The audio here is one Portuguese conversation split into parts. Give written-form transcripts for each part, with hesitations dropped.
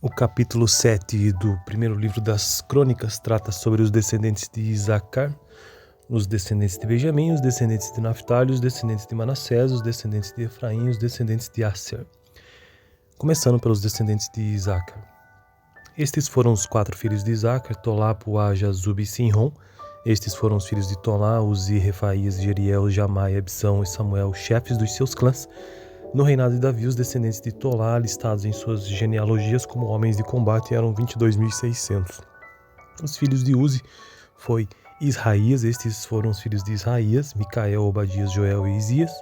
O capítulo 7 do primeiro livro das Crônicas trata sobre os descendentes de Isacar, os descendentes de Benjamim, os descendentes de Naftali, os descendentes de Manassés, os descendentes de Efraim, os descendentes de Asser. Começando pelos descendentes de Isacar. Estes foram os 4 filhos de Isacar, Tolá, Puá, Jazub e Sinrom. Estes foram os filhos de Tolá, Uzi, Refaías, Jeriel, Jamai, Absão e Samuel, chefes dos seus clãs. No reinado de Davi, os descendentes de Tolá, listados em suas genealogias como homens de combate, eram 22.600. Os filhos de Uzi foi Israías, estes foram os filhos de Israías, Micael, Obadias, Joel e Isias.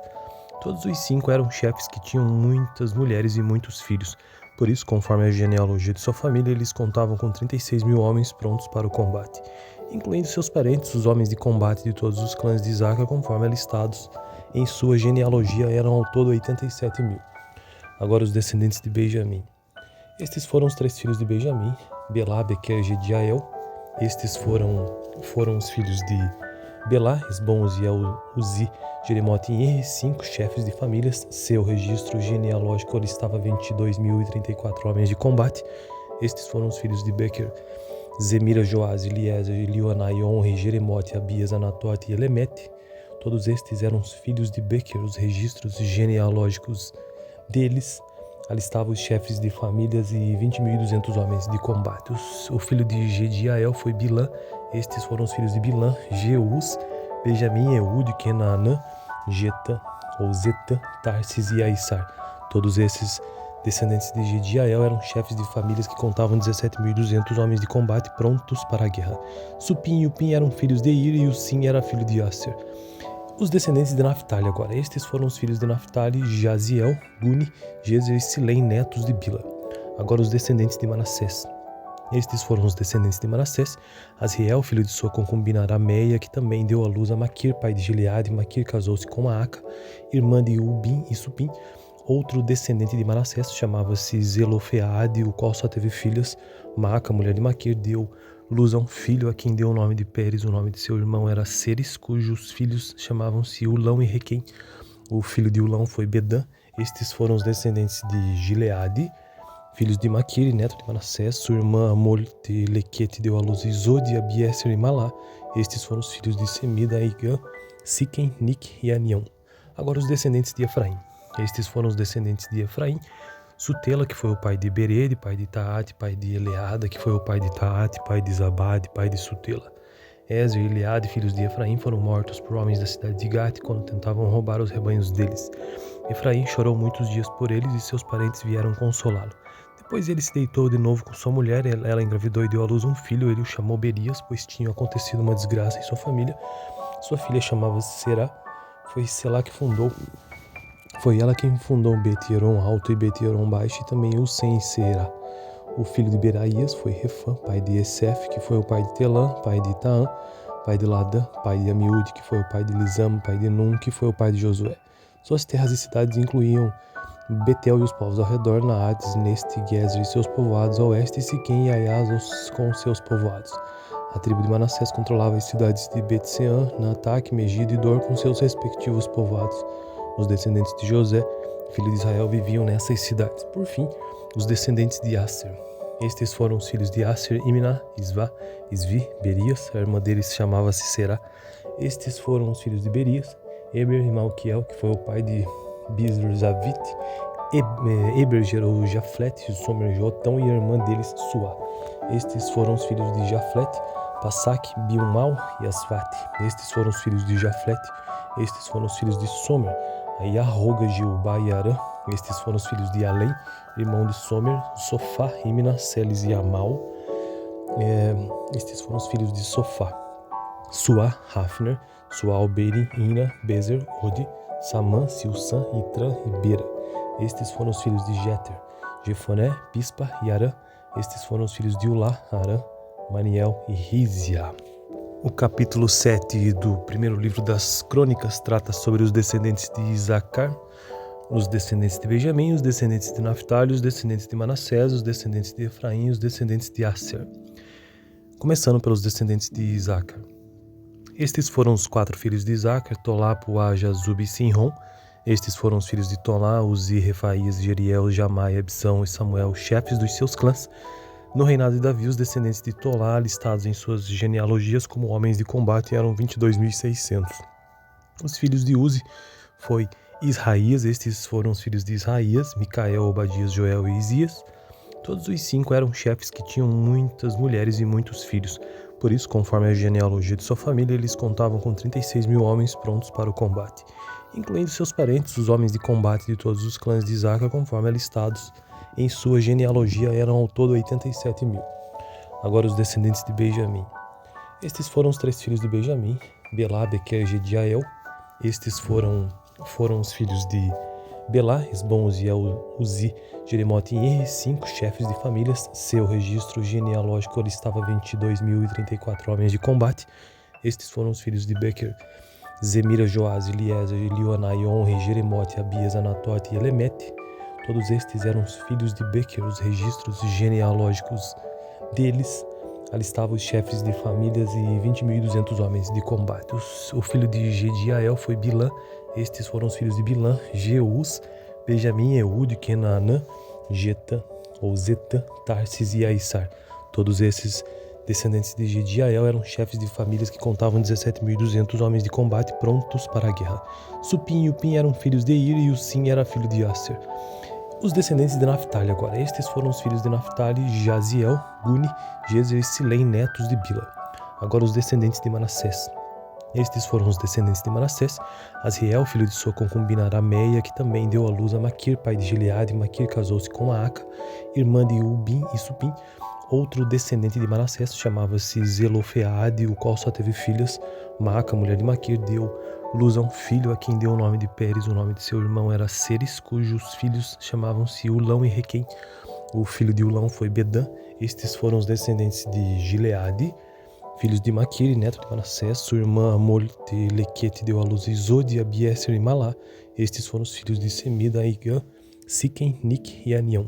Todos os 5 eram chefes que tinham muitas mulheres e muitos filhos. Por isso, conforme a genealogia de sua família, eles contavam com 36.000 homens prontos para o combate, incluindo seus parentes, os homens de combate de todos os clãs de Isacar, conforme listados em sua genealogia, eram ao todo 87.000. Agora os descendentes de Benjamim. Estes foram os 3 filhos de Benjamim, Belá, Bequer e Jediael. Estes foram os filhos de Belá, Esbom, Uziel, Uzi, Jeremote e Enri, 5 chefes de famílias. Seu registro genealógico listava 22.034 homens de combate. Estes foram os filhos de Bequer, Zemira, Joás, Eliezer, Elioanai, Onri, Jeremote, Abias, Anatote e Elemete. Todos estes eram os filhos de Bequer. Os registros genealógicos deles alistavam os chefes de famílias e 20.200 homens de combate. O filho de Jediael foi Bilã. Estes foram os filhos de Bilã, Jeús, Benjamim, Eude, Kenaanã, Jetã, ou Zetã, Tarsis e Aissar. Todos esses descendentes de Jediael eram chefes de famílias que contavam 17.200 homens de combate prontos para a guerra. Supim e Upim eram filhos de Ir e Usim era filho de Asser. Os descendentes de Naftali agora. Estes foram os filhos de Naftali, Jaziel, Guni, Jezer e Silém, netos de Bila. Agora os descendentes de Manassés. Estes foram os descendentes de Manassés, Asriel, filho de sua concubina Arameia, que também deu à luz a Maquir, pai de Gileade. Maquir casou-se com Maaca, irmã de Ubim e Supim. Outro descendente de Manassés chamava-se Zelofeade, o qual só teve filhas. Maaca, mulher de Maquir, deu luz a um filho, a quem deu o nome de Pérez. O nome de seu irmão era Seres, cujos filhos chamavam-se Ulão e Requem. O filho de Ulão foi Bedã. Estes foram os descendentes de Gileade, filhos de Maquir, neto de Manassés. Sua irmã Amor-de-Lequete deu à luz Isode, Abiéser e Malá. Estes foram os filhos de Semida, Igã, Siquem, Nique e Anião. Agora os descendentes de Efraim. Estes foram os descendentes de Efraim: Sutela, que foi o pai de Berede, pai de Taate, pai de Eleada, que foi o pai de Taate, pai de Zabade, pai de Sutela. Ezer e Eleade, filhos de Efraim, foram mortos por homens da cidade de Gate quando tentavam roubar os rebanhos deles. Efraim chorou muitos dias por eles e seus parentes vieram consolá-lo. Depois ele se deitou de novo com sua mulher, ela engravidou e deu à luz um filho. Ele o chamou Berias, pois tinha acontecido uma desgraça em sua família. Sua filha chamava-se Será. Foi ela quem fundou Bet-Horon Alto e Bet-Horon Baixo, e também Ussem e Será. O filho de Beraías foi Refã, pai de Esef, que foi o pai de Telã, pai de Itaã, pai de Ladã, pai de Amiúde, que foi o pai de Lisama, pai de Num, que foi o pai de Josué. Suas terras e cidades incluíam Betel e os povos ao redor, Naades, Neste, Gezer e seus povoados, a oeste, e Siquém e Aias com seus povoados. A tribo de Manassés controlava as cidades de Bet-Seã, Nataque, Megido e Dor com seus respectivos povoados. Os descendentes de José, filho de Israel, viviam nessas cidades. Por fim, os descendentes de Asser. Estes foram os filhos de Asser: Imná, Isvá, Isvi, Berias. A irmã deles chamava-se Será. Estes foram os filhos de Berias: Eber e Malquiel, que foi o pai de Bizr-Zavit. Eber gerou Jaflete, Somer, Jotão, e a irmã deles, Suá. Estes foram os filhos de Jaflete: Passaque, Bilmal e Asfate. Estes foram os filhos de Jaflete. Estes foram os filhos de Somer: Ayaroga, Jeubá e Arã. Estes foram os filhos de Além, irmão de Somer: Sofá, Imna, Celes e Amal. Estes foram os filhos de Sofá: Suá, Hafner, Sual, Beri, Ina, Bezer, Odi, Samã, Silsã, Itran e Bera. Estes foram os filhos de Jeter: Jefoné, Pispa e Arã. Estes foram os filhos de Ulá, Arã, Maniel e Rizia. O capítulo 7 do primeiro livro das Crônicas trata sobre os descendentes de Isacar, os descendentes de Benjamim, os descendentes de Naftali, os descendentes de Manassés, os descendentes de Efraim e os descendentes de Asser. Começando pelos descendentes de Isacar. Estes foram os 4 filhos de Isacar: Tolá, Puá, Jazub e Sinrom. Estes foram os filhos de Tolá, Uzi, Refaías, Jeriel, Jamai, Absão e Samuel, chefes dos seus clãs. No reinado de Davi, os descendentes de Tolá, listados em suas genealogias como homens de combate, eram 22.600. Os filhos de Uzi foi Israías, estes foram os filhos de Israías, Micael, Obadias, Joel e Isias. Todos os 5 eram chefes que tinham muitas mulheres e muitos filhos. Por isso, conforme a genealogia de sua família, eles contavam com 36.000 homens prontos para o combate, incluindo seus parentes, os homens de combate de todos os clãs de Isacar, conforme listados em sua genealogia, eram ao todo 87.000. Agora os descendentes de Benjamim. Estes foram os 3 filhos de Benjamim, Belá, Bequer e Jediael. Estes foram os filhos de Belá, Esbom, Uziel, Uzi, Jeremote e Iri, 5 chefes de famílias. Seu registro genealógico listava 22.034 homens de combate. Estes foram os filhos de Bequer, Zemira, Joás, Eliezer, Elionai, Onri, Jeremote, Abias, Anatote e Elemete. Todos estes eram os filhos de Bequer. Os registros genealógicos deles alistavam os chefes de famílias e 20.200 homens de combate. O filho de Jediael foi Bilã. Estes foram os filhos de Bilã, Jeús, Benjamim, Eúde, Kenaanã, Getã, ou Zetã, Tarsis e Aissar. Todos esses descendentes de Jediael eram chefes de famílias que contavam 17.200 homens de combate prontos para a guerra. Supim e Upim eram filhos de Ir e Usim era filho de Aser. Os descendentes de Naphtali agora. Estes foram os filhos de Naphtali, Jaziel, Guni, Jezer e Silém, netos de Bila. Agora os descendentes de Manassés. Estes foram os descendentes de Manassés, Asriel, filho de sua concubina Arameia, que também deu à luz a Maquir, pai de Gileade. Maquir casou-se com Maaca, irmã de Ubim e Supim. Outro descendente de Manassés chamava-se Zelofeade, o qual só teve filhas. Maaca, mulher de Maquir, deu luz a um filho, a quem deu o nome de Pérez. O nome de seu irmão era Seres, cujos filhos chamavam-se Ulão e Requem. O filho de Ulão foi Bedã. Estes foram os descendentes de Gileade, filhos de Maquir, neto de Manassés. Sua irmã Amol-Lequete deu à luz Izode, Abieser e Malá. Estes foram os filhos de Semida, Igã, Siquem, Nic e Anião.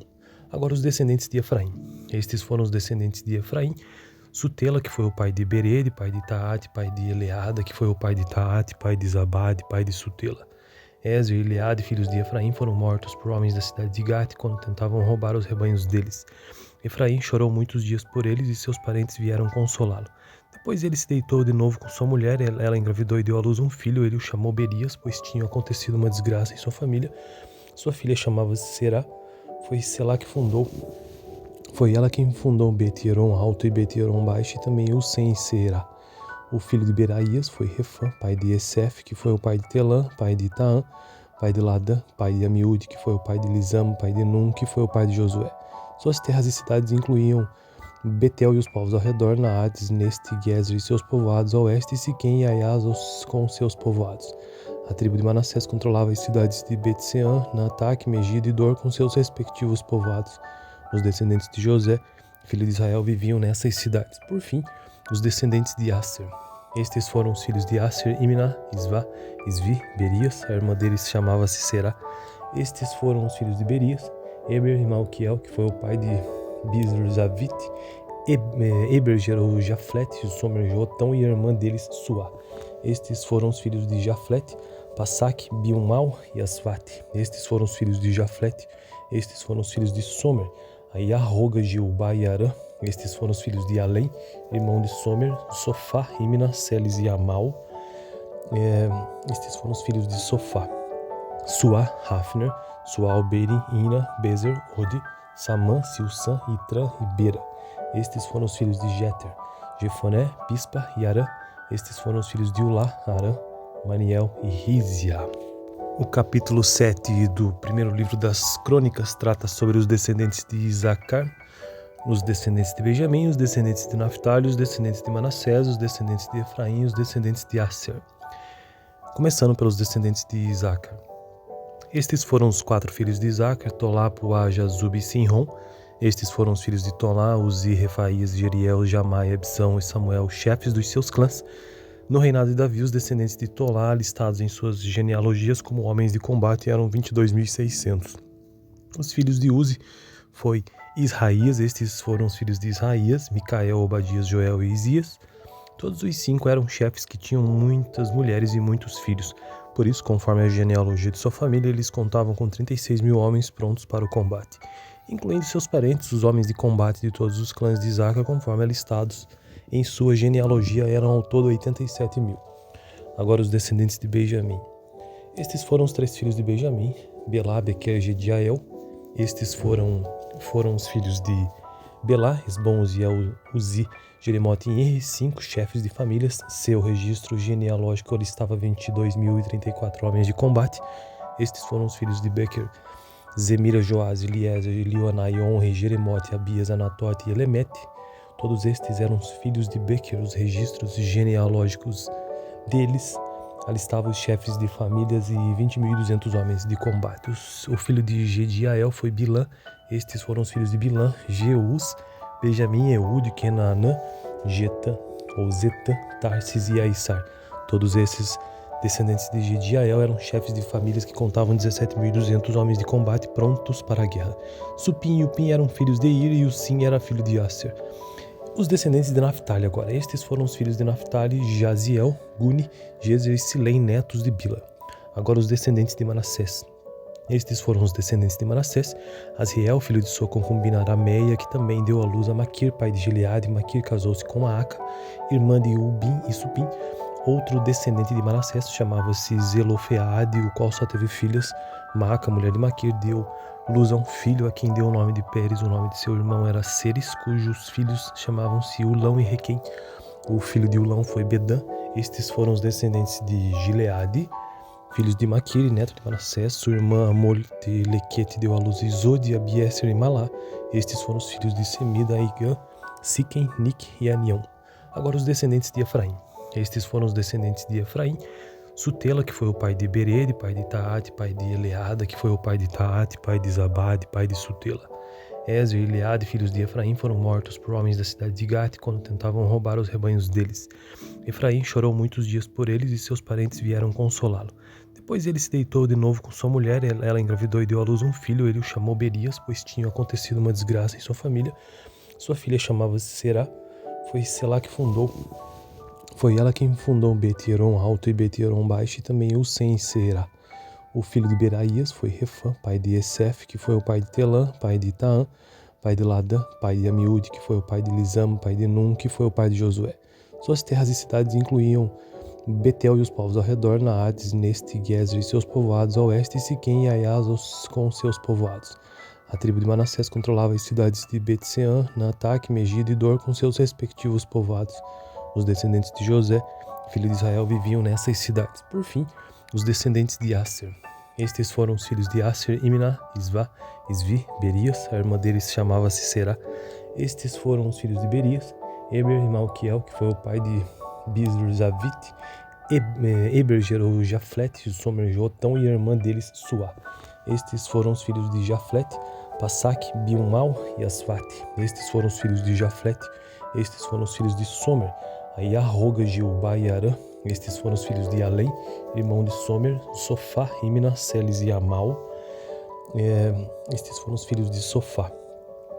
Agora os descendentes de Efraim. Estes foram os descendentes de Efraim: Sutela, que foi o pai de Berede, pai de Taate, pai de Eleada, que foi o pai de Taate, pai de Zabade, pai de Sutela. Ezer e Eleade, filhos de Efraim, foram mortos por homens da cidade de Gate quando tentavam roubar os rebanhos deles. Efraim chorou muitos dias por eles e seus parentes vieram consolá-lo. Depois ele se deitou de novo com sua mulher, ela engravidou e deu à luz um filho. Ele o chamou Berias, pois tinha acontecido uma desgraça em sua família. Sua filha chamava-se Será. Foi ela quem fundou Bet-Horon Alto e Bet-Horon Baixo, e também o Sem Será. O filho de Beraías foi Refã, pai de Esef, que foi o pai de Telã, pai de Itaã, pai de Ladã, pai de Amiúde, que foi o pai de Lisam, pai de Num, que foi o pai de Josué. Suas terras e cidades incluíam Betel e os povos ao redor, Naades, Neste, Gezer e seus povoados, a oeste, e Siquém e Aias com seus povoados. A tribo de Manassés controlava as cidades de Bet-Sean, Naataque, Megido e Dor com seus respectivos povoados. Os descendentes de José, filho de Israel, viviam nessas cidades. Por fim, os descendentes de Aser. Estes foram os filhos de Aser: Imná, Isvá, Isvi, Berias. A irmã deles chamava-se Será. Estes foram os filhos de Berias: Eber e Malquiel, que foi o pai de Bizur-Zavite. Eber gerou Jaflete, Somer, Jotão e a irmã deles, Suá. Estes foram os filhos de Jaflete: Passaque, Biumal e Asvate. Estes foram os filhos de Jaflete. Estes foram os filhos de Somer: Aiarroga, Jeubá e Arã. Estes foram os filhos de Além, irmão de Somer: Sofá, Imna, Celes e Amal. Estes foram os filhos de Sofá: Suá, Hafner, Sual, Beri, Ina, Bezer, Odi, Samã, Silsã, Itran e Bera. Estes foram os filhos de Jeter: Jefoné, Pispa e Arã. Estes foram os filhos de Ulá, Arã, Maniel e Rizia. O capítulo 7 do primeiro livro das Crônicas trata sobre os descendentes de Isacar, os descendentes de Benjamim, os descendentes de Naphtali, os descendentes de Manassés, os descendentes de Efraim e os descendentes de Aser. Começando pelos descendentes de Isacar. Estes foram os 4 filhos de Isacar: Tolá, Puá, Jazub e Sinrom. Estes foram os filhos de Tolá, Uzi, Refaías, Jeriel, Jamai, Absão e Samuel, chefes dos seus clãs. No reinado de Davi, os descendentes de Tolá, listados em suas genealogias como homens de combate, eram 22.600. Os filhos de Uzi foi Israías. Estes foram os filhos de Israías: Micael, Obadias, Joel e Isias. Todos os 5 eram chefes que tinham muitas mulheres e muitos filhos. Por isso, conforme a genealogia de sua família, eles contavam com 36 mil homens prontos para o combate, incluindo seus parentes, os homens de combate de todos os clãs de Isacar, conforme listados em sua genealogia, eram ao todo 87 mil. Agora os descendentes de Benjamim. Estes foram os 3 filhos de Benjamim, Belá, Bequer e Jediael. Estes foram os filhos de Belá, Esbom, Uziel, Uzi, Jeremote e Iri, 5 chefes de famílias. Seu registro genealógico listava 22.034 homens de combate. Estes foram os filhos de Bequer, Zemira, Joás, Eliezer, Elionai, Onre, Jeremote, Abias, Anatote e Elemete. Todos estes eram os filhos de Bequer. Os registros genealógicos deles alistavam os chefes de famílias e 20.200 homens de combate. O filho de Jediael foi Bilã. Estes foram os filhos de Bilã, Jeus, Benjamim, Eude, Kenaanã, Jetã, ou Zetã, Tarsis e Aissar. Todos esses descendentes de Jediael eram chefes de famílias que contavam 17.200 homens de combate prontos para a guerra. Supim e Upim eram filhos de Ir e Usim era filho de Asser. Os descendentes de Naphtali agora. Estes foram os filhos de Naphtali, Jaziel, Guni, Jezer e Silém, netos de Bila. Agora os descendentes de Manassés. Estes foram os descendentes de Manassés, Asriel, filho de sua concubina Arameia, que também deu à luz a Maquir, pai de Gileade. Maquir casou-se com Maaca, irmã de Ubim e Supim. Outro descendente de Manassés chamava-se Zelofeade, o qual só teve filhas. Maaca, mulher de Maquir, deu luz a um filho, a quem deu o nome de Pérez. O nome de seu irmão era Seres, cujos filhos chamavam-se Ulão e Requem. O filho de Ulão foi Bedã. Estes foram os descendentes de Gileade, filhos de Maquir, neto de Manassés. Sua irmã Amol-Lequete deu à luz Isode, Abieser e Malá. Estes foram os filhos de Semida, Igã, Siquem, Nique e Anião. Agora os descendentes de Efraim. Estes foram os descendentes de Efraim: Sutela, que foi o pai de Berede, pai de Taate, pai de Eleada, que foi o pai de Taate, pai de Zabade, pai de Sutela. Ezer e Eleade, filhos de Efraim, foram mortos por homens da cidade de Gate quando tentavam roubar os rebanhos deles. Efraim chorou muitos dias por eles e seus parentes vieram consolá-lo. Depois ele se deitou de novo com sua mulher, ela engravidou e deu à luz um filho. Ele o chamou Berias, pois tinha acontecido uma desgraça em sua família. Sua filha chamava-se Será. Foi ela quem fundou Bet-Horon Alto e Bet-Horon Baixo, e também Ussem e Será. O filho de Beraías foi Refã, pai de Esef, que foi o pai de Telã, pai de Itaã, pai de Ladã, pai de Amiúde, que foi o pai de Lisam, pai de Num, que foi o pai de Josué. Suas terras e cidades incluíam Betel e os povos ao redor, Naades, Neste, Gezer e seus povoados ao oeste, e Siquém e Aias com seus povoados. A tribo de Manassés controlava as cidades de Bet-Seã, Nataque, Megido e Dor com seus respectivos povoados. Os descendentes de José, filho de Israel, viviam nessas cidades. Por fim, os descendentes de Asser. Estes foram os filhos de Asser: Imná, Isvá, Isvi, Berias. A irmã deles chamava-se Será. Estes foram os filhos de Berias: Eber e Malquiel, que foi o pai de Bizur-Zavite. Eber gerou Jaflete, Somer, Jotão e a irmã deles, Suá. Estes foram os filhos de Jaflete: Passaque, Biumal e Asfate. Estes foram os filhos de Jaflete. Estes foram os filhos de Somer: Aiarroga, Gilbá e Arã. Estes foram os filhos de Além, irmão de Somer: Sofá, Imna, Celes e Amal. Estes foram os filhos de Sofá: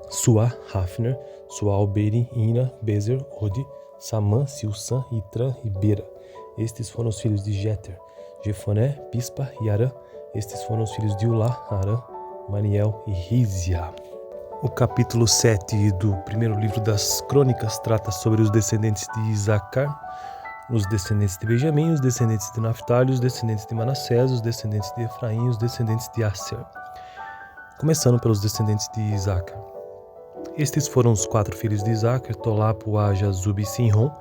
Suá, Hafner, Sual, Beri, Ina, Bezer, Odi, Samã, Silsã, Itran e Bera. Estes foram os filhos de Jeter: Jefoné, Pispa e Arã. Estes foram os filhos de Ulá, Arã, Maniel e Rizia. O capítulo 7 do primeiro livro das Crônicas trata sobre os descendentes de Isacar, os descendentes de Benjamim, os descendentes de Naphtali, os descendentes de Manassés, os descendentes de Efraim, os descendentes de Asser. Começando pelos descendentes de Isacar. Estes foram os 4 filhos de Isacar: Tolá, Puá, Jazub e Sinrom.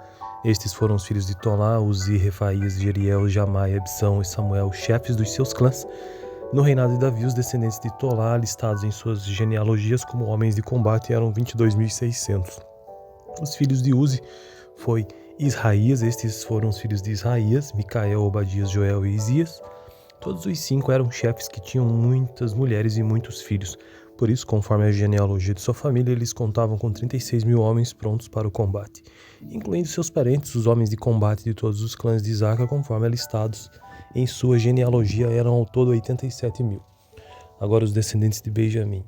Estes foram os filhos de Tolá: Uzi, Refaías, Jeriel, Jamai, Ebsão e Samuel, chefes dos seus clãs. No reinado de Davi, os descendentes de Tolá, listados em suas genealogias como homens de combate, eram 22.600. Os filhos de Uzi foi Israías. Estes foram os filhos de Israías: Micael, Obadias, Joel e Isias. Todos os 5 eram chefes que tinham muitas mulheres e muitos filhos. Por isso, conforme a genealogia de sua família, eles contavam com 36 mil homens prontos para o combate, incluindo seus parentes, os homens de combate de todos os clãs de Isacar, conforme listados em sua genealogia, eram ao todo 87 mil. Agora os descendentes de Benjamim.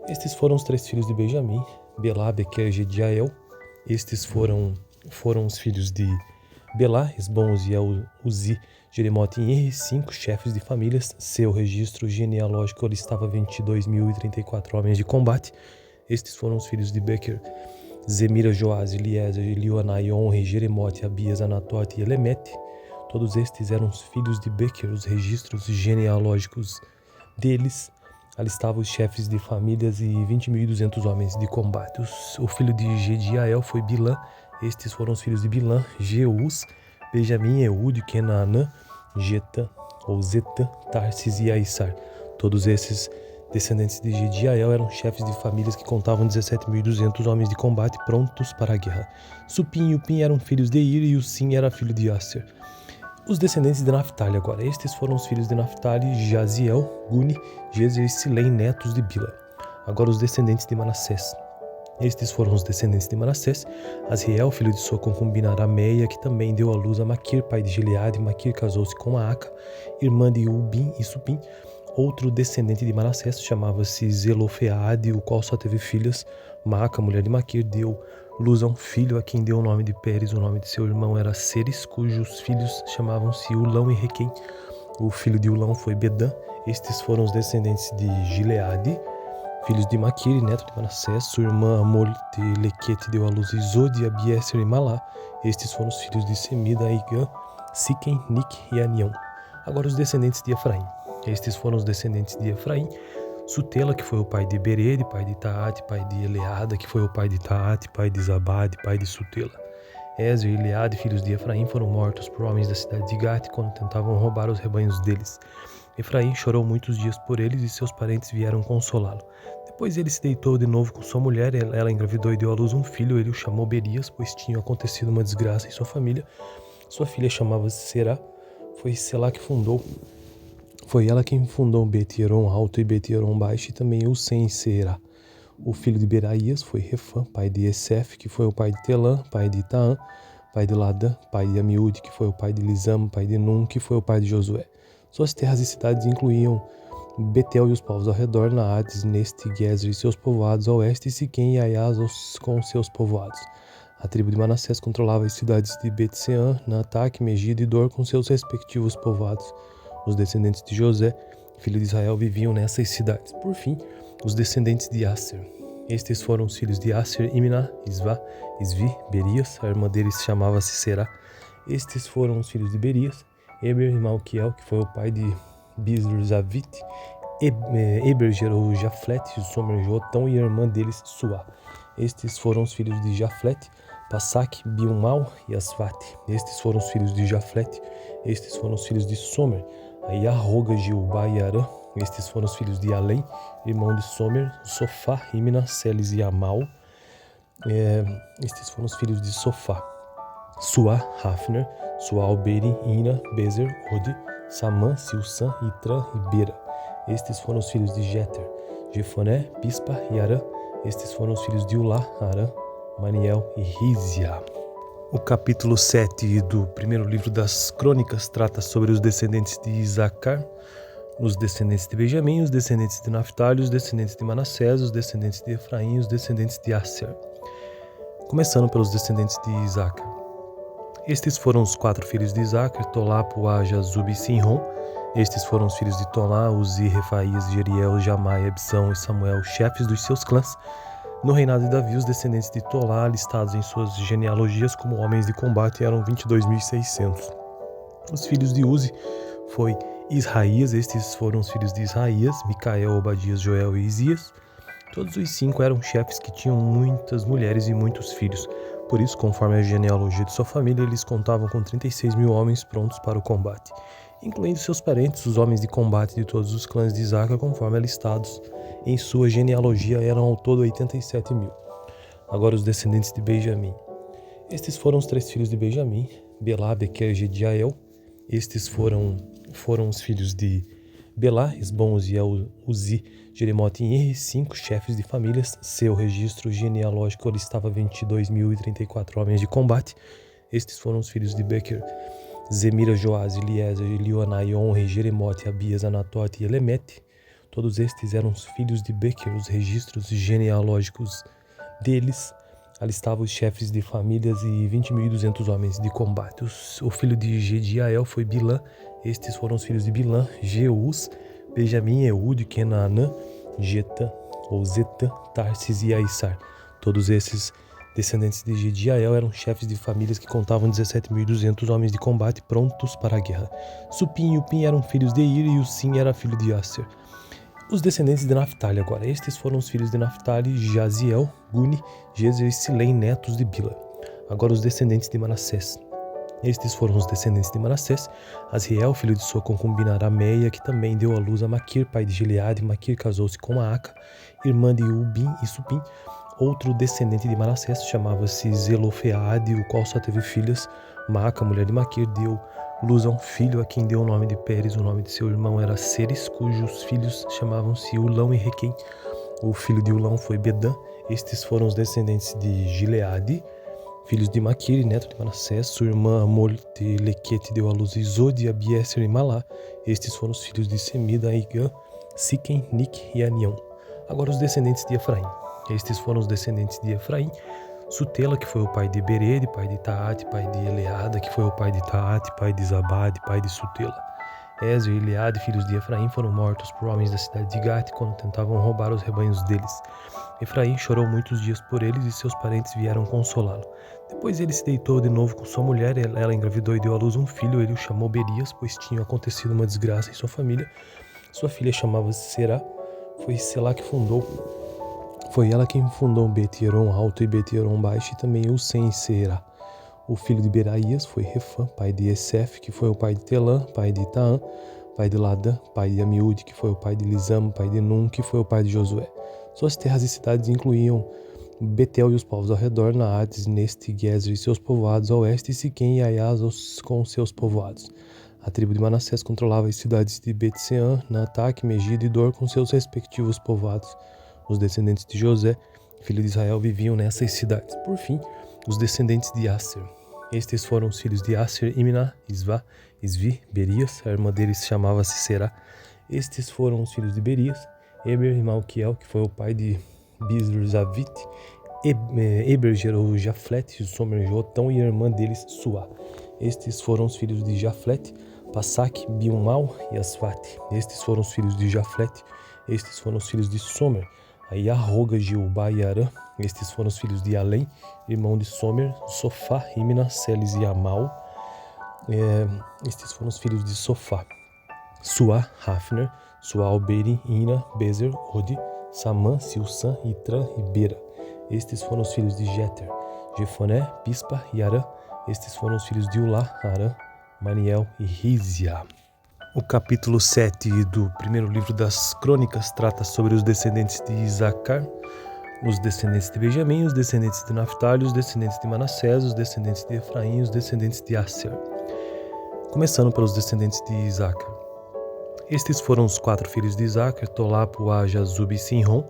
Estes foram os 3 filhos de Benjamim: Belá, Bequer e Jediael. Estes foram os filhos de Belá, Esbom, Uziel, Uzi, Jeremote e Eri, 5 chefes de famílias. Seu registro genealógico listava 22.034 homens de combate. Estes foram os filhos de Becher: Zemira, Joás, Eliezer, Elioanai, Onri, Jeremote, Abias, Anatote e Elemete. Todos estes eram os filhos de Becher. Os registros genealógicos deles alistavam os chefes de famílias e 20.200 homens de combate. O filho de Gediael foi Bilã. Estes foram os filhos de Bilã: Jeús, Benjamim, Eude, Kenaanã, Getã, ou Zetã, Tarsis e Aissar. Todos esses descendentes de Gediael eram chefes de famílias que contavam 17.200 homens de combate prontos para a guerra. Supim e Upim eram filhos de Ir, e Usim era filho de Asser. Os descendentes de Naphtali agora. Estes foram os filhos de Naphtali: Jaziel, Guni, Jezer e Silém, netos de Bila. Agora os descendentes de Manassés. Estes foram os descendentes de Manassés: Asriel, filho de sua concubina Arameia, que também deu à luz a Maquir, pai de Gileade. Maquir casou-se com Maaca, irmã de Ubim e Supim. Outro descendente de Manassés chamava-se Zelofeade, o qual só teve filhas. Maaca, mulher de Maquir, deu luz a um filho, a quem deu o nome de Pérez. O nome de seu irmão era Seres, cujos filhos chamavam-se Ulão e Requem. O filho de Ulão foi Bedã. Estes foram os descendentes de Gileade, filhos de Maquir, neto de Manassés. Sua irmã Amor-Lequete deu à luz Isode, Abieser e Malá. Estes foram os filhos de Semida, Igã, Siquem, Nique e Anião. Agora os descendentes de Efraim. Estes foram os descendentes de Efraim: Sutela, que foi o pai de Berede, pai de Taate, pai de Eleada, que foi o pai de Taate, pai de Zabade, pai de Sutela. Ezer e Eleade, filhos de Efraim, foram mortos por homens da cidade de Gate quando tentavam roubar os rebanhos deles. Efraim chorou muitos dias por eles e seus parentes vieram consolá-lo. Depois ele se deitou de novo com sua mulher, ela engravidou e deu à luz um filho. Ele o chamou Berias, pois tinha acontecido uma desgraça em sua família. Sua filha chamava-se Será. Foi ela quem fundou Bet-Horon Alto e Bet-Horon Baixo, e também Ussem e Será. O filho de Beraías foi Refã, pai de Esef, que foi o pai de Telã, pai de Itaã, pai de Ladã, pai de Amiúde, que foi o pai de Lisama, pai de Num, que foi o pai de Josué. Suas terras e cidades incluíam Betel e os povos ao redor, Naades, Neste, Gezer e seus povoados, a oeste, e Siquém e Aias com seus povoados. A tribo de Manassés controlava as cidades de Bet-Seã, Nataque, Megido e Dor com seus respectivos povoados. Os descendentes de José, filho de Israel, viviam nessas cidades. Por fim, os descendentes de Asser. Estes foram os filhos de Asser: Imná, Isvá, Isvi, Berias. A irmã deles chamava-se Será. Estes foram os filhos de Berias: Eber e Malquiel, que foi o pai de Bizrzavit. Eber gerou Jaflete, Somer, Jotão e a irmã deles, Suá. Estes foram os filhos de Jaflete: Passaque, Bilmal e Asfate. Estes foram os filhos de Jaflete. Estes foram os filhos de Somer: Ayaroga, Gilbá e Arã. Estes foram os filhos de Além, irmão de Somer: Sofá, Imna, Celes e Amal. Estes foram os filhos de Sofá: Suá, Hafner, Sual, Beri, Ina, Bezer, Ode, Samã, Silsã, Itran e Bera. Estes foram os filhos de Jeter: Jefoné, Pispa e Arã. Estes foram os filhos de Ulá, Arã, Maniel e Rizia. O capítulo 7 do primeiro livro das Crônicas trata sobre os descendentes de Isacar, os descendentes de Benjamim, os descendentes de Naphtali, os descendentes de Manassés, os descendentes de Efraim e os descendentes de Asser. Começando pelos descendentes de Isacar. Estes foram os 4 filhos de Isacar: Tolá, Puá, Jazub e Sinrom. Estes foram os filhos de Tolá: Uzi, Refaías, Jeriel, Jamai, Ebsão e Samuel, chefes dos seus clãs. No reinado de Davi, os descendentes de Tolá, listados em suas genealogias como homens de combate, eram 22.600. Os filhos de Uzi foi Israías. Estes foram os filhos de Israías: Micael, Obadias, Joel e Isias. Todos os 5 eram chefes que tinham muitas mulheres e muitos filhos. Por isso, conforme a genealogia de sua família, eles contavam com 36.000 homens prontos para o combate, incluindo seus parentes. Os homens de combate de todos os clãs de Isacar, conforme alistados em sua genealogia, eram ao todo 87.000. Agora os descendentes de Benjamim. Estes foram os 3 filhos de Benjamim: Belá, Bequer e Gediael. Estes foram os filhos de Belá, Esbom, Uziel, Uzi, Jeremote e Eri, 5 chefes de famílias. Seu registro genealógico listava 22.034 homens de combate. Estes foram os filhos de Bequer: Zemira, Joás, Eliezer, Elioanai, Onri, Jeremote, Abias, Anatote e Elemete. Todos estes eram os filhos de Bequer. Os registros genealógicos deles Ali estavam os chefes de famílias e 20.200 homens de combate. O filho de Gediael foi Bilã. Estes foram os filhos de Bilã: Jeus, Benjamim, Eude, Kenaanã, Jetã, ou Zetã, Tarsis e Aissar. Todos esses descendentes de Gediael eram chefes de famílias que contavam 17.200 homens de combate prontos para a guerra. Supim e Upim eram filhos de Ir e Usim era filho de Asser. Os descendentes de Naphtali agora. Estes foram os filhos de Naphtali: Jaziel, Guni, Jezer e Silém, netos de Bila. Agora os descendentes de Manassés. Estes foram os descendentes de Manassés: Asriel, filho de sua concubina Arameia, que também deu à luz a Maquir, pai de Gileade. Maquir casou-se com Maaca, irmã de Ubim e Supim. Outro descendente de Manassés chamava-se Zelofeade, o qual só teve filhas. Maaca, mulher de Maquir, deu luz a um filho, a quem deu o nome de Pérez. O nome de seu irmão era Seres, cujos filhos chamavam-se Ulão e Requem. O filho de Ulão foi Bedã. Estes foram os descendentes de Gileade, filhos de Maquir, neto de Manassés. Sua irmã Amor-de-Lequete deu à luz Isode, Abieser e Malá. Estes foram os filhos de Semida, Igã, Siquem, Nique e Anião. Agora os descendentes de Efraim. Estes foram os descendentes de Efraim: Sutela, que foi o pai de Berede, pai de Taate, pai de Eleada, que foi o pai de Taate, pai de Zabade, pai de Sutela. Ezer e Eleade, filhos de Efraim, foram mortos por homens da cidade de Gate quando tentavam roubar os rebanhos deles. Efraim chorou muitos dias por eles e seus parentes vieram consolá-lo. Depois ele se deitou de novo com sua mulher, ela engravidou e deu à luz um filho. Ele o chamou Berias, pois tinha acontecido uma desgraça em sua família. Sua filha chamava-se Será. Foi Selá que fundou. Foi ela quem fundou Bet-Eron alto e Bet-Eron baixo, e também Ussem e Será. O filho de Beraías foi Refã, pai de Esef, que foi o pai de Telã, pai de Itaã, pai de Ladã, pai de Amiúde, que foi o pai de Lisam, pai de Num, que foi o pai de Josué. Suas terras e cidades incluíam Betel e os povos ao redor, Naades, Neste, Gezer e seus povoados, a oeste, e Siquém e Aias com seus povoados. A tribo de Manassés controlava as cidades de Bet-Seã, Nataque, Megido e Dor com seus respectivos povoados. Os descendentes de José, filho de Israel, viviam nessas cidades. Por fim, os descendentes de Asser. Estes foram os filhos de Asser: Imná, Isvá, Isvi, Berias. A irmã deles chamava-se Será. Estes foram os filhos de Berias: Eber e Malquiel, que foi o pai de Bizr-Zavit. Eber gerou Jaflete, Somer, Jotão, e a irmã deles, Suá. Estes foram os filhos de Jaflete: Passaque, Biumal e Asfate. Estes foram os filhos de Jaflete. Estes foram os filhos de Somer: Aiarroga, Jeubá e Arã. Estes foram os filhos de Além, irmão de Somer: Sofá, Imna, Celes e Amal. Estes foram os filhos de Sofá: Suá, Hafner, Sual, Beri, Ina, Bezer, Odi, Samã, Silsã, Itrã e Bera. Estes foram os filhos de Jeter: Jefoné, Pispa e Arã. Estes foram os filhos de Ulá, Arã, Maniel e Rizia. O capítulo 7 do primeiro livro das Crônicas trata sobre os descendentes de Isacar, os descendentes de Benjamim, os descendentes de Naphtali, os descendentes de Manassés, os descendentes de Efraim, os descendentes de Asser. Começando pelos descendentes de Isacar. Estes foram os 4 filhos de Isacar: Tolá, Puá, Jazub e Sinrom.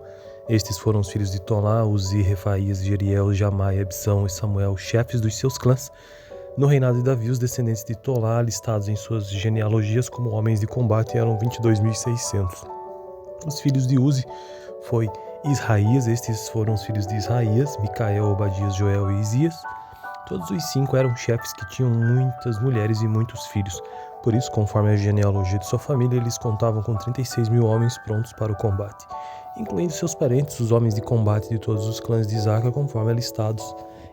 Estes foram os filhos de Tolá: Uzi, Refaías, Jeriel, Jamai, Absão e Samuel, chefes dos seus clãs. No reinado de Davi, os descendentes de Tolá, listados em suas genealogias como homens de combate, eram 22.600. Os filhos de Uzi foi Israías. Estes foram os filhos de Israías: Micael, Obadias, Joel e Isias. Todos os 5 eram chefes que tinham muitas mulheres e muitos filhos. Por isso, conforme a genealogia de sua família, eles contavam com 36.000 homens prontos para o combate, incluindo seus parentes, os homens de combate de todos os clãs de Isacar, conforme listados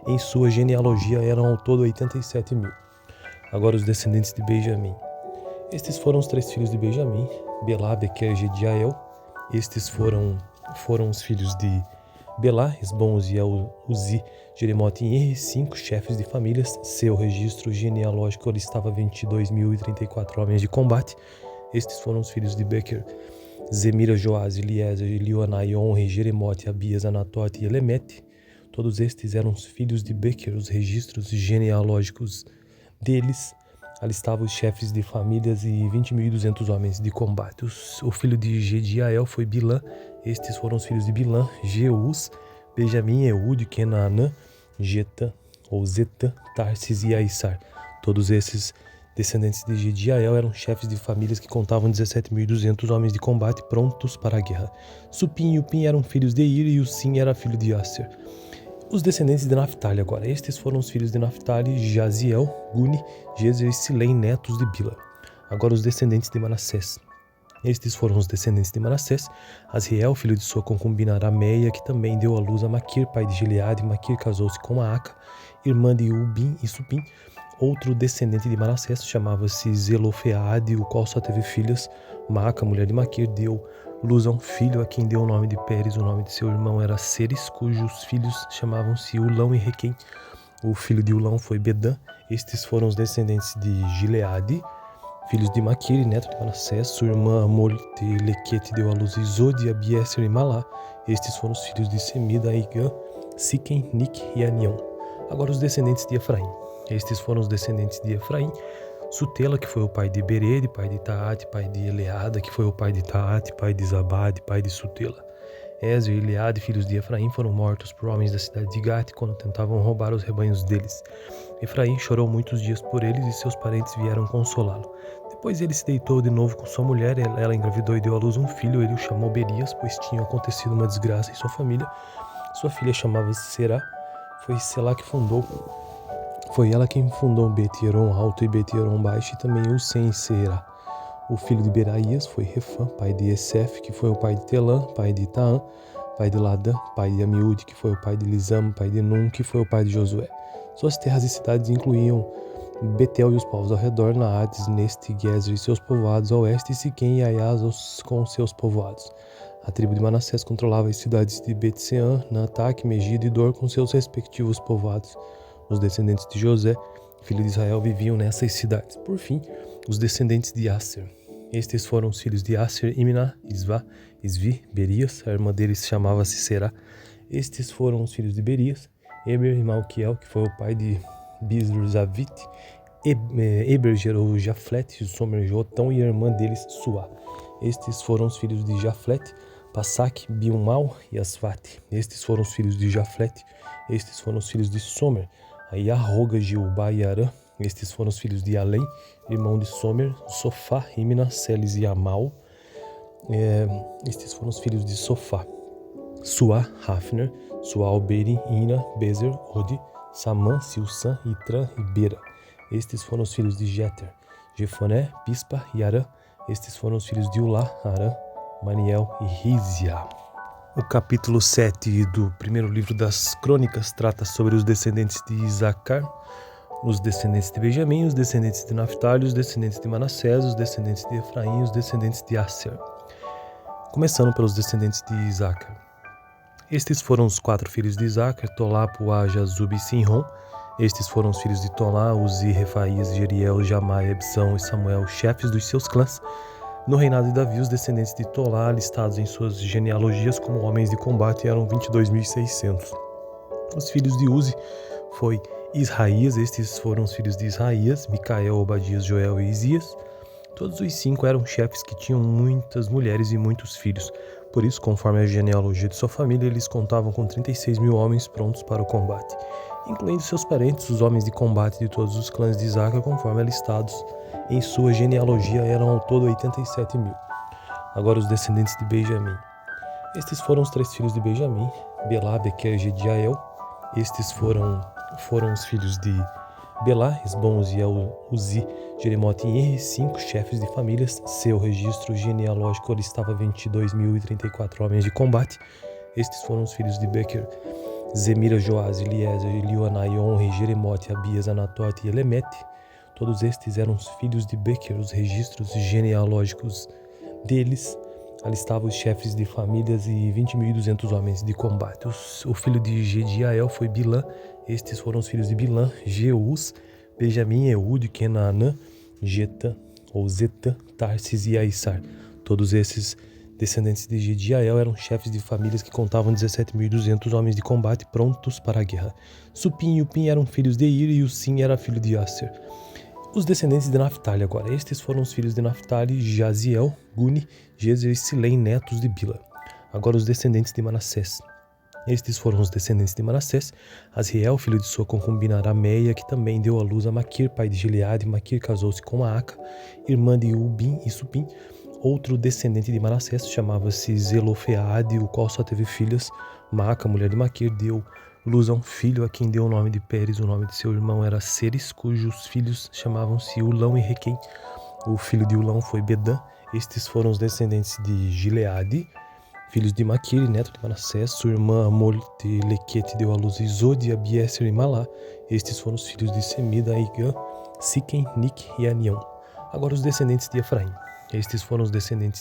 em sua genealogia, eram ao todo 87.000. Agora os descendentes de Benjamim. Estes foram os 3 filhos de Benjamim: Belá, Bequer e Gediael. Estes foram os filhos de Belá, Esbom, Uziel, Uzi, Jeremote e Inri, 5 chefes de famílias. Seu registro genealógico listava 22.034 homens de combate. Estes foram os filhos de Bequer: Zemira, Joás, Eliezer, Elionai, Onre, Jeremote, Abias, Anatote e Elemete. Todos estes eram os filhos de Bequer. Os registros genealógicos deles alistavam os chefes de famílias e 20.200 homens de combate. O filho de Gediael foi Bilã. Estes foram os filhos de Bilã: Jeus, Benjamim, Eude, Kenaanã, Jetã, ou Zetã, Tarsis e Aissar. Todos esses descendentes de Gediael eram chefes de famílias que contavam 17.200 homens de combate prontos para a guerra. Supim e Upim eram filhos de Ir e Usim era filho de Asser. Os descendentes de Naphtali agora. Estes foram os filhos de Naphtali: Jaziel, Guni, Jezer e Silém, netos de Bila. Agora os descendentes de Manassés. Estes foram os descendentes de Manassés: Asriel, filho de sua concubina Arameia, que também deu à luz a Maquir, pai de Gileade. Maquir casou-se com Maaca, irmã de Ubim e Supim. Outro descendente de Manassés chamava-se Zelofeade, o qual só teve filhas. Maaca, mulher de Maquir, deu luz a um filho, a quem deu o nome de Pérez. O nome de seu irmão era Seres, cujos filhos chamavam-se Ulão e Requem. O filho de Ulão foi Bedã. Estes foram os descendentes de Gileade, filhos de Maquir, neto de Manassés. Sua irmã Amor-te-Lequete deu à luz Isode, Abieser e Malá. Estes foram os filhos de Semida, Igã, Siquem, Nique e Anião. Agora os descendentes de Efraim. Estes foram os descendentes de Efraim: Sutela, que foi o pai de Berede, pai de Taate, pai de Eleada, que foi o pai de Taate, pai de Zabade, pai de Sutela. Ezer e Eleade, filhos de Efraim, foram mortos por homens da cidade de Gate quando tentavam roubar os rebanhos deles. Efraim chorou muitos dias por eles e seus parentes vieram consolá-lo. Depois ele se deitou de novo com sua mulher, ela engravidou e deu à luz um filho. Ele o chamou Berias, pois tinha acontecido uma desgraça em sua família. Sua filha chamava-se Será. Foi ela quem fundou Bet-Eron Alto e Bet-Eron Baixo, e também o Sem Será. O filho de Beraías foi Refã, pai de Esef, que foi o pai de Telã, pai de Taã, pai de Ladã, pai de Amiúde, que foi o pai de Lisam, pai de Num, que foi o pai de Josué. Suas terras e cidades incluíam Betel e os povos ao redor, Naades, Neste, Gezer e seus povoados ao oeste, e Siquém e Aias com seus povoados. A tribo de Manassés controlava as cidades de Bet-Seã, Naataque, Megido e Dor com seus respectivos povoados. Os descendentes de José, filho de Israel, viviam nessas cidades. Por fim, os descendentes de Asser. Estes foram os filhos de Asser: Imná, Isvá, Isvi, Berias. A irmã deles chamava-se Será. Estes foram os filhos de Berias: Eber e Malquiel, que foi o pai de Bizur-Zavit. Eber gerou Jaflete, Somer, Jotão, e a irmã deles, Suá. Estes foram os filhos de Jaflete: Passaque, Bilmal e Asvate. Estes foram os filhos de Jaflete. Estes foram os filhos de Somer: Aiarroga, Jeubá e Arã. Estes foram os filhos de Além, irmão de Somer: Sofá, Imna, Celis e Amal. Estes foram os filhos de Sofá: Suá, Hafner, Sual, Beri, Ina, Bezer, Odi, Samã, Silsã, Itran e Bera. Estes foram os filhos de Jeter: Jefoné, Pispa e Arã. Estes foram os filhos de Ulá, Arã, Maniel e Rizia. O capítulo 7 do primeiro livro das Crônicas trata sobre os descendentes de Isacar, os descendentes de Benjamim, os descendentes de Naphtali, os descendentes de Manassés, os descendentes de Efraim, os descendentes de Asser. Começando pelos descendentes de Isacar. Estes foram os 4 filhos de Isacar: Tolá, Puá, Jazub e Sinrom. Estes foram os filhos de Tolá: Uzi, Refaías, Jeriel, Jamai, Ebsão e Samuel, chefes dos seus clãs. No reinado de Davi, os descendentes de Tolá, listados em suas genealogias como homens de combate, eram 22.600. Os filhos de Uzi foi Israías. Estes foram os filhos de Israías: Micael, Obadias, Joel e Isias. Todos os 5 eram chefes que tinham muitas mulheres e muitos filhos. Por isso, conforme a genealogia de sua família, eles contavam com 36.000 homens prontos para o combate, incluindo seus parentes. Os homens de combate de todos os clãs de Isacar, conforme listados em sua genealogia, eram ao todo 87.000. Agora os descendentes de Benjamim. Estes foram os 3 filhos de Benjamim: Belá, Bequer e Jediael. Estes foram os filhos de Belá, Esbom, Uziel, Uzi, Jeremote e Enri, 5 chefes de famílias. Seu registro genealógico listava 22.034 homens de combate. Estes foram os filhos de Bequer: Zemira, Joás, Eliezer, Elioanai, Onri, Jeremote, Abias, Anatote e Elemete. Todos estes eram os filhos de Bequer. Os registros genealógicos deles alistavam os chefes de famílias e 20.200 homens de combate. O filho de Jediael foi Bilã. Estes foram os filhos de Bilã: Jeús, Benjamim, Eude, Kenaanã, Getã ou Zetã, Tarsis e Aissar. Todos esses descendentes de Jediael eram chefes de famílias que contavam 17.200 homens de combate prontos para a guerra. Supim e Upim eram filhos de Ir, e Usim era filho de Asser. Os descendentes de Naphtali agora. Estes foram os filhos de Naphtali: Jaziel, Guni, Jezer e Silém, netos de Bila. Agora os descendentes de Manassés. Estes foram os descendentes de Manassés: Asriel, filho de sua concubina Arameia, que também deu à luz a Maquir, pai de Gileade. Maquir casou-se com Maaca, irmã de Ubim e Supim. Outro descendente de Manassés chamava-se Zelofeade, o qual só teve filhas. Maaca, mulher de Maquir, deu Luz a um filho a quem deu o nome de Pérez. O nome de seu irmão era Ceres, cujos filhos chamavam-se Ulão e Requem. O filho de Ulão foi Bedã. Estes foram os descendentes de Gileade, filhos de Maquire, neto de Manassés. Sua irmã Amol-te-Lequete deu à luz Isode, Abieser e Malá. Estes foram os filhos de Semida, Igã, Siquem, Nique e Anião. Agora os descendentes de Efraim. Estes foram os descendentes